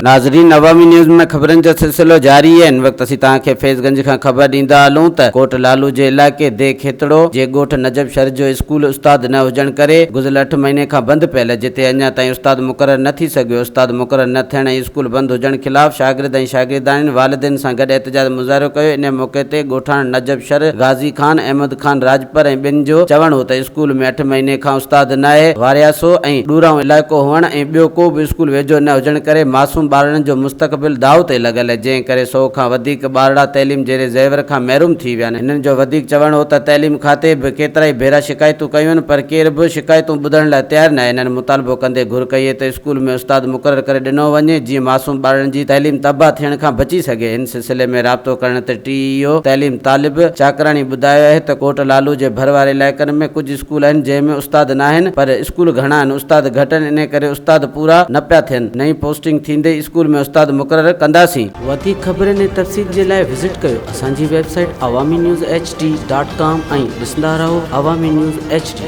नाज़रीन, अवामी न्यूज़ में खबरन जो सिलसिलो जारी है। इन वक्त असीं तव्हांखे फैज़गंज खां ख़बर ॾींदा हलूं त कोट लालू जे इलाइक़े दे खेतड़ो जे ॻोठ नजब शर जो स्कूल उस्ताद न हुजण करे गुज़िरियल 8 महीने खां बंदि पियल, जिते अञा ताईं उस्ताद मुक़रर न थी सघियो। उस्ताद मुक़रर न थियण ऐं स्कूल बंदि हुजण ख़िलाफ़ शागिर्द ऐं शागिर्दाणियुनि वालिदिन सां गॾु एहतजाज मुज़ाहिरो कयो। इन मौक़े ते ॻोठाण नजब शर, गाज़ी खान, अहमद खान राजपर ऐं ॿिनि जो चवणु हो त स्कूल में 8 महीने खां उस्ताद न आहे। वारियासो ऐं ॾूराऊं इलाइक़ो हुअण ऐं ॿियो को बि स्कूल वेझो न हुजण करे मासूम ॿारनि जो मुस्तक़बिल दाव ते लॻल आहे, जंहिं करे 100 खां वधीक ॿारड़ा तइलीम जहिड़े ज़ेवर खां महरूम थी विया आहिनि। हिननि जो वधीक चवणु हो त तइलीम खाते बि केतिरा ई भेरा शिकायतूं कयूं आहिनि, पर केर बि शिकायतूं ॿुधण लाइ तयारु न आहे। हिननि मुतालबो कंदे घुर कई त स्कूल में उस्ताद मुक़रर करे ॾिनो वञे, जीअं मासूम ॿारनि जी तइलीम तबाह थियण खां बची सघे। हिन सिलसिले में राब्तो करण ते TEO तइलीम तालिब चाकराणी ॿुधायो आहे त कोट लालू जे भर वारे इलाइक़नि में कुझु स्कूल आहिनि जंहिं में उस्ताद न आहिनि, पर स्कूल घणा आहिनि, उस्ताद घटि आहिनि। इन करे उस्ताद पूरा न पिया थियनि। नई पोस्टिंग थींदे स्कूल में उस्ताद मुक़रर कंदासीं। वधीक ख़बरनि ऐं तफ़सील जे लाइ विज़िट कयो असांजी वेबसाइट awamiNewsHD.com ऐं ॾिसंदा रहो अवामी न्यूज़ HD।